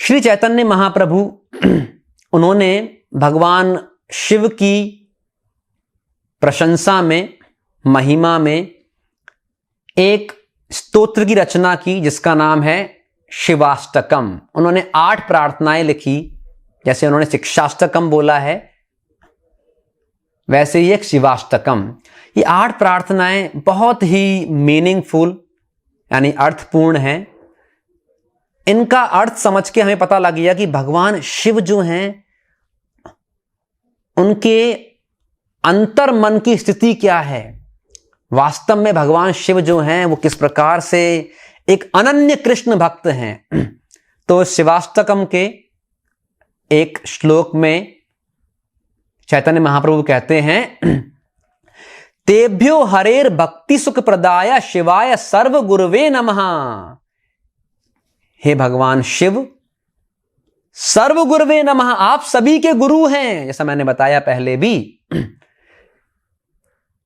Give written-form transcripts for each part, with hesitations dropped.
श्री चैतन्य महाप्रभु उन्होंने भगवान शिव की प्रशंसा में, महिमा में एक स्तोत्र की रचना की जिसका नाम है शिवाष्टकम। उन्होंने 8 प्रार्थनाएं लिखी। जैसे उन्होंने शिक्षाष्टकम बोला है, वैसे ही एक शिवाष्टकम। ये 8 प्रार्थनाएं बहुत ही मीनिंगफुल यानी अर्थपूर्ण हैं। इनका अर्थ समझ के हमें पता लग गया कि भगवान शिव जो हैं उनके अंतर मन की स्थिति क्या है। वास्तव में भगवान शिव जो हैं वो किस प्रकार से एक अनन्य कृष्ण भक्त हैं। तो शिवाष्टकम के एक श्लोक में चैतन्य महाप्रभु कहते हैं, तेभ्यो हरेर भक्ति सुख प्रदाय शिवाय सर्व गुरुवे नमः। हे भगवान शिव, सर्व गुरुवे नमः, आप सभी के गुरु हैं, जैसा मैंने बताया पहले भी।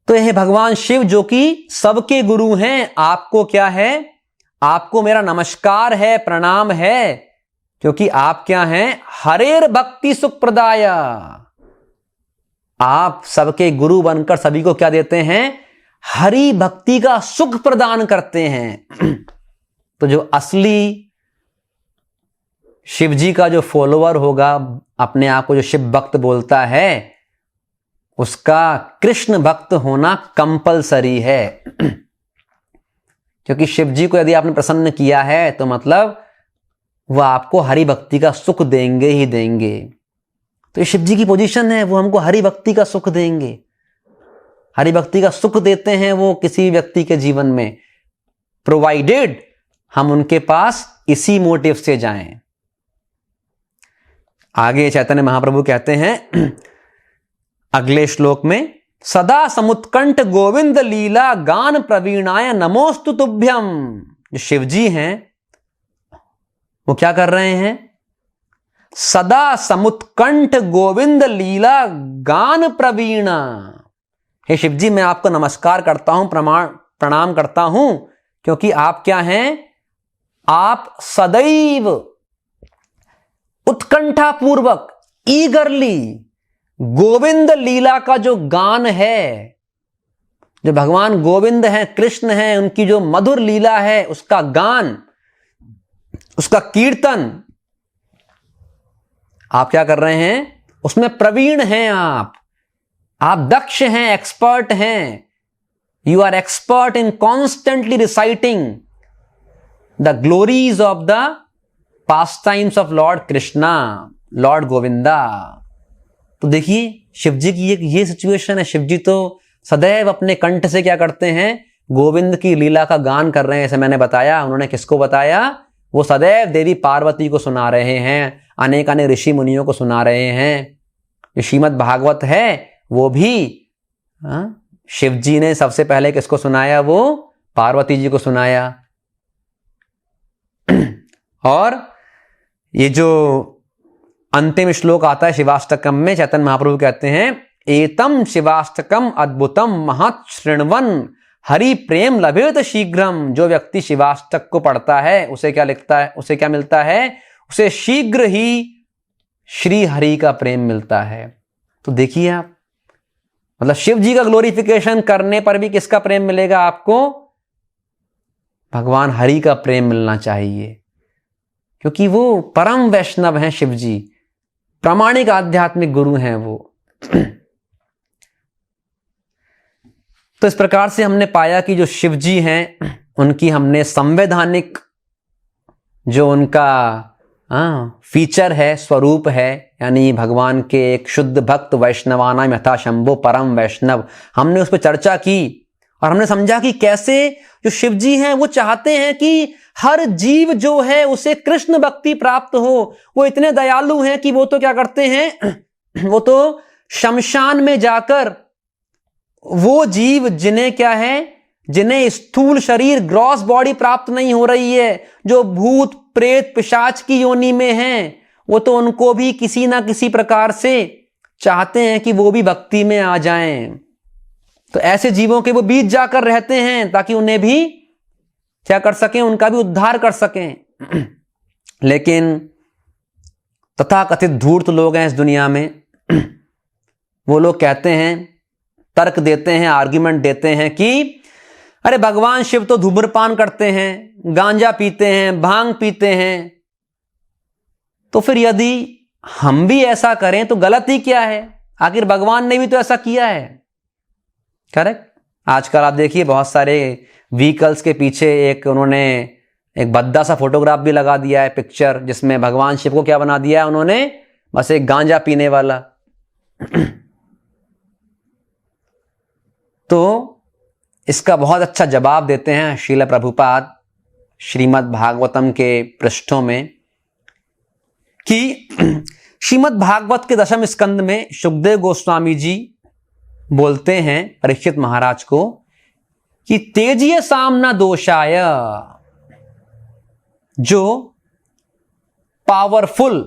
तो हे भगवान शिव जो कि सबके गुरु हैं, आपको क्या है, आपको मेरा नमस्कार है, प्रणाम है, क्योंकि आप क्या हैं, हरेर भक्ति सुख प्रदाय। आप सबके गुरु बनकर सभी को क्या देते हैं, हरि भक्ति का सुख प्रदान करते हैं। तो जो असली शिव जी का जो फॉलोअर होगा, अपने आप को जो शिव भक्त बोलता है, उसका कृष्ण भक्त होना कंपलसरी है। क्योंकि शिव जी को यदि आपने प्रसन्न किया है तो मतलब वह आपको हरि भक्ति का सुख देंगे ही देंगे। तो ये शिव जी की पोजीशन है, वो हमको हरि भक्ति का सुख देंगे। हरि भक्ति का सुख देते हैं वो किसी व्यक्ति के जीवन में, प्रोवाइडेड हम उनके पास इसी मोटिव से जाएं। आगे चैतन्य महाप्रभु कहते हैं अगले श्लोक में, सदा समुत्कंठ गोविंद लीला गान प्रवीणाय नमोस्तु तुभ्यम। जो शिव जी हैं वो क्या कर रहे हैं, सदा समुत्कंठ गोविंद लीला गान प्रवीणा। हे शिव जी, मैं आपको नमस्कार करता हूं, प्रणाम करता हूं, क्योंकि आप क्या हैं, आप सदैव उत्कंठा पूर्वक, ईगरली गोविंद लीला का जो गान है, जो भगवान गोविंद हैं, कृष्ण हैं, उनकी जो मधुर लीला है, उसका गान, उसका कीर्तन आप क्या कर रहे हैं, उसमें प्रवीण हैं। आप दक्ष हैं, एक्सपर्ट हैं। You are expert in constantly reciting the glories of the past times of Lord Krishna, Lord Govinda. तो देखिए शिव जी की एक ये सिचुएशन है। शिव जी तो सदैव अपने कंठ से क्या करते हैं, गोविंद की लीला का गान कर रहे हैं। जैसे मैंने बताया, उन्होंने किसको बताया, वो सदैव देवी पार्वती को सुना रहे हैं, अनेक अनेक ऋषि मुनियों को सुना रहे हैं। जो श्रीमद् भागवत है वो भी शिव जी ने सबसे पहले किसको सुनाया, वो पार्वती जी को सुनाया। और ये जो अंतिम श्लोक आता है शिवाष्टकम में, चैतन्य महाप्रभु कहते हैं, एतम शिवाष्टकम अद्भुतम महत् शृण्वन हरि प्रेम लभेत शीघ्रम। जो व्यक्ति शिवाष्टक को पढ़ता है उसे क्या लिखता है, उसे क्या मिलता है, उसे शीघ्र ही श्री हरि का प्रेम मिलता है। तो देखिए आप, मतलब शिव जी का ग्लोरिफिकेशन करने पर भी किसका प्रेम मिलेगा आपको, भगवान हरि का प्रेम मिलना चाहिए, क्योंकि वो परम वैष्णव हैं। शिव जी प्रामाणिक आध्यात्मिक गुरु हैं वो। तो इस प्रकार से हमने पाया कि जो शिव जी हैं उनकी हमने संवैधानिक जो उनका फीचर है, स्वरूप है, यानी भगवान के एक शुद्ध भक्त वैष्णवानाम यथा शंभो परम वैष्णव, हमने उस पर चर्चा की। और हमने समझा कि कैसे जो शिव जी हैं वो चाहते हैं कि हर जीव जो है उसे कृष्ण भक्ति प्राप्त हो। वो इतने दयालु हैं कि वो तो क्या करते हैं, वो तो शमशान में जाकर वो जीव जिन्हें क्या है, जिन्हें स्थूल शरीर, ग्रॉस बॉडी प्राप्त नहीं हो रही है, जो भूत प्रेत पिशाच की योनि में हैं, वो तो उनको भी किसी ना किसी प्रकार से चाहते हैं कि वो भी भक्ति में आ जाएं। तो ऐसे जीवों के वो बीच जाकर रहते हैं ताकि उन्हें भी क्या कर सकें, उनका भी उद्धार कर सकें। लेकिन तथाकथित धूर्त लोग हैं इस दुनिया में, वो लोग कहते हैं, तर्क देते हैं, आर्ग्यूमेंट देते हैं कि अरे भगवान शिव तो धूम्रपान करते हैं, गांजा पीते हैं, भांग पीते हैं, तो फिर यदि हम भी ऐसा करें तो गलत ही क्या है? आखिर भगवान ने भी तो ऐसा किया है। करेक्ट। आजकल आप देखिए बहुत सारे व्हीकल्स के पीछे उन्होंने एक भद्दा सा फोटोग्राफ भी लगा दिया है, पिक्चर, जिसमें भगवान शिव को क्या बना दिया है उन्होंने? बस एक गांजा पीने वाला। तो इसका बहुत अच्छा जवाब देते हैं श्रील प्रभुपाद श्रीमद् भागवतम के पृष्ठों में कि श्रीमद् भागवत के 10वें स्कंद में सुखदेव गोस्वामी जी बोलते हैं परीक्षित महाराज को कि तेजिय सामना दोषाय, जो पावरफुल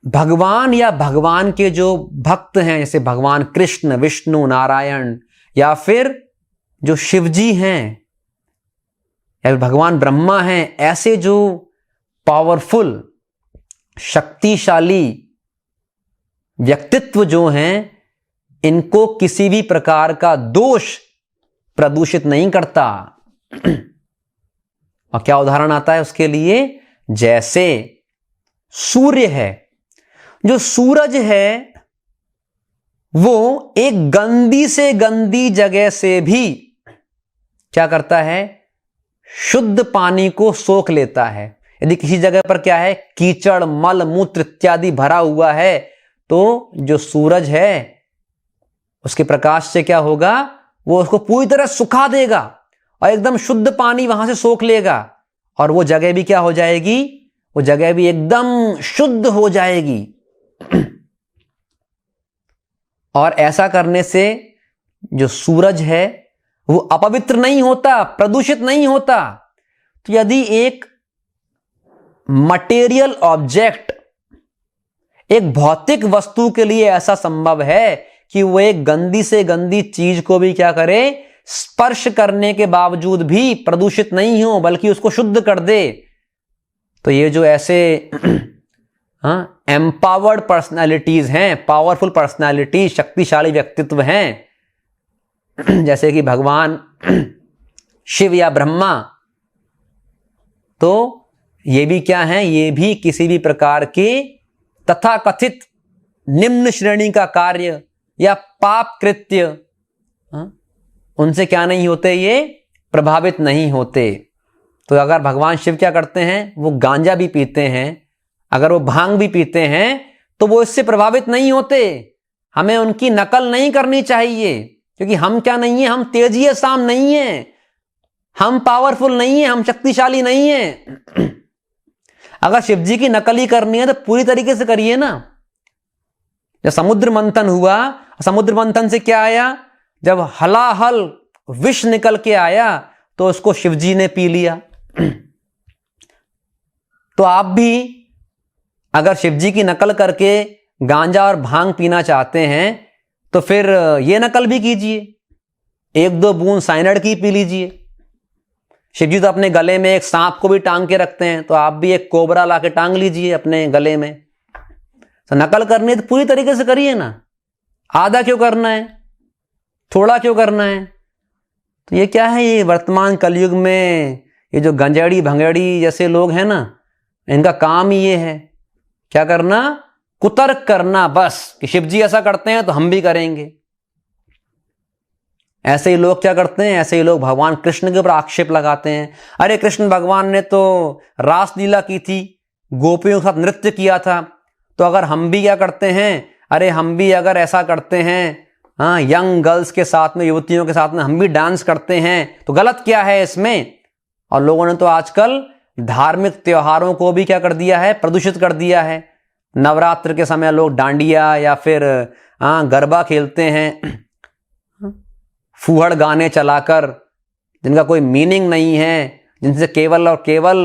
भगवान या भगवान के जो भक्त हैं, जैसे भगवान कृष्ण, विष्णु, नारायण, या फिर जो शिवजी हैं या भगवान ब्रह्मा हैं, ऐसे जो पावरफुल शक्तिशाली व्यक्तित्व जो हैं, इनको किसी भी प्रकार का दोष प्रदूषित नहीं करता। और क्या उदाहरण आता है उसके लिए? जैसे सूर्य है, जो सूरज है वो एक गंदी से गंदी जगह से भी क्या करता है? शुद्ध पानी को सोख लेता है। यदि किसी जगह पर क्या है, कीचड़, मल मूत्र इत्यादि भरा हुआ है, तो जो सूरज है उसके प्रकाश से क्या होगा? वो उसको पूरी तरह सुखा देगा और एकदम शुद्ध पानी वहां से सोख लेगा, और वो जगह भी क्या हो जाएगी? वो जगह भी एकदम शुद्ध हो जाएगी। और ऐसा करने से जो सूरज है वो अपवित्र नहीं होता, प्रदूषित नहीं होता। तो यदि एक मटेरियल ऑब्जेक्ट, एक भौतिक वस्तु के लिए ऐसा संभव है कि वो एक गंदी से गंदी चीज को भी क्या करे? स्पर्श करने के बावजूद भी प्रदूषित नहीं हो, बल्कि उसको शुद्ध कर दे, तो ये जो ऐसे एम्पावर्ड पर्सनालिटीज हैं, पावरफुल पर्सनालिटीज, शक्तिशाली व्यक्तित्व हैं, जैसे कि भगवान शिव या ब्रह्मा, तो ये भी क्या हैं? ये भी किसी भी प्रकार के तथाकथित निम्न श्रेणी का कार्य या पाप कृत्य उनसे क्या नहीं होते? ये प्रभावित नहीं होते। तो अगर भगवान शिव क्या करते हैं? वो गांजा भी पीते हैं, अगर वो भांग भी पीते हैं, तो वो इससे प्रभावित नहीं होते। हमें उनकी नकल नहीं करनी चाहिए, क्योंकि हम क्या नहीं है? हम तेजिए साम नहीं है, हम पावरफुल नहीं है, हम शक्तिशाली नहीं है। अगर शिव जी की नकल ही करनी है तो पूरी तरीके से करिए ना। जब समुद्र मंथन हुआ, समुद्र मंथन से क्या आया? जब हलाहल विष निकल के आया तो उसको शिवजी ने पी लिया। तो आप भी अगर शिवजी की नकल करके गांजा और भांग पीना चाहते हैं तो फिर ये नकल भी कीजिए, 1-2 बूंद साइनाइड की पी लीजिए। शिवजी तो अपने गले में एक सांप को भी टांग के रखते हैं, तो आप भी एक कोबरा ला के टांग लीजिए अपने गले में। तो नकल करनी है तो पूरी तरीके से करिए ना, आधा क्यों करना है, थोड़ा क्यों करना है? तो ये क्या है? ये वर्तमान कलयुग में ये जो गंजेड़ी भंगेड़ी जैसे लोग हैं ना, इनका काम ही ये है, क्या करना? कुतर्क करना, बस कि शिवजी ऐसा करते हैं तो हम भी करेंगे। ऐसे ही लोग क्या करते हैं? ऐसे ही लोग भगवान कृष्ण के ऊपर आक्षेप लगाते हैं। अरे कृष्ण भगवान ने तो रासलीला की थी, गोपियों के साथ नृत्य किया था, तो अगर हम भी क्या करते हैं? अरे हम भी अगर ऐसा करते हैं, हाँ, यंग गर्ल्स के साथ में, युवतियों के साथ में हम भी डांस करते हैं, तो गलत क्या है इसमें? और लोगों ने तो आजकल धार्मिक त्योहारों को भी क्या कर दिया है? प्रदूषित कर दिया है। नवरात्र के समय लोग डांडिया या फिर गरबा खेलते हैं, फूहड़ गाने चलाकर, जिनका कोई मीनिंग नहीं है, जिनसे केवल और केवल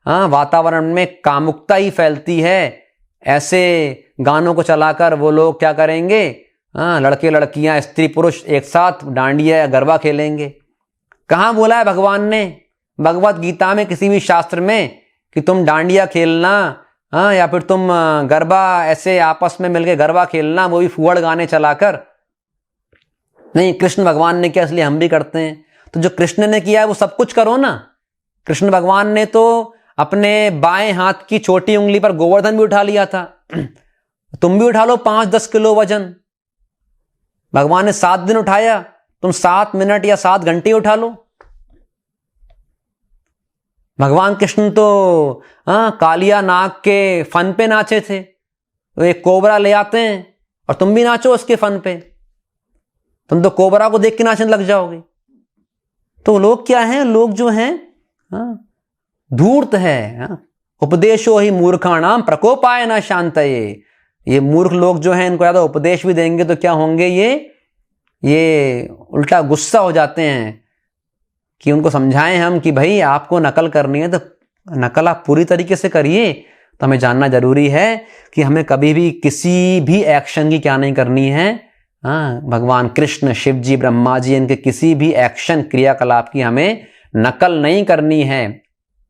वातावरण में कामुकता ही फैलती है। ऐसे गानों को चलाकर वो लोग क्या करेंगे? लड़के लड़कियां, स्त्री पुरुष एक साथ डांडिया या गरबा खेलेंगे। कहाँ बोला है भगवान ने भगवत गीता में, किसी भी शास्त्र में, कि तुम डांडिया खेलना, हाँ, या फिर तुम गरबा ऐसे आपस में मिलके गरबा खेलना, वो भी फुहड़ गाने चलाकर। नहीं, कृष्ण भगवान ने किया इसलिए हम भी करते हैं। तो जो कृष्ण ने किया है वो सब कुछ करो ना। कृष्ण भगवान ने तो अपने बाएं हाथ की छोटी उंगली पर गोवर्धन भी उठा लिया था। तुम भी उठा लो 5-10 किलो वजन। भगवान ने 7 दिन उठाया, तुम 7 मिनट या 7 घंटे उठा लो। भगवान कृष्ण तो कालिया नाग के फन पे नाचे थे। वो एक कोबरा ले आते हैं और तुम भी नाचो उसके फन पे। तुम तो कोबरा को देख के नाचने लग जाओगे। तो लोग क्या हैं? लोग जो हैं धूर्त है। उपदेशो ही मूर्खाणाम प्रकोपाय न शांतये। ये मूर्ख लोग जो हैं, इनको ज्यादा उपदेश भी देंगे तो क्या होंगे? ये उल्टा गुस्सा हो जाते हैं। कि उनको समझाएं हम कि भाई आपको नकल करनी है तो नकल आप पूरी तरीके से करिए। तो हमें जानना जरूरी है कि हमें कभी भी किसी भी एक्शन की क्या नहीं करनी है। भगवान कृष्ण, शिव जी, ब्रह्मा जी, इनके किसी भी एक्शन क्रियाकलाप की हमें नकल नहीं करनी है,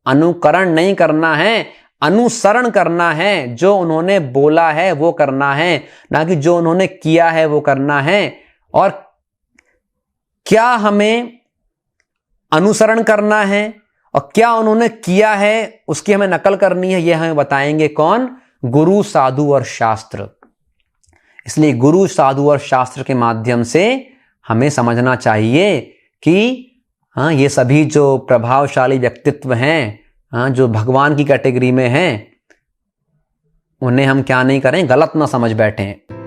अनुकरण नहीं करना है, अनुसरण करना है। जो उन्होंने बोला है वो करना है, ना कि जो उन्होंने किया है वो करना है। और क्या हमें अनुसरण करना है और क्या उन्होंने किया है उसकी हमें नकल करनी है, यह हमें बताएंगे कौन? गुरु, साधु और शास्त्र। इसलिए गुरु, साधु और शास्त्र के माध्यम से हमें समझना चाहिए कि ये सभी जो प्रभावशाली व्यक्तित्व हैं, जो भगवान की कैटेगरी में हैं, उन्हें हम क्या नहीं करें, गलत ना समझ बैठें।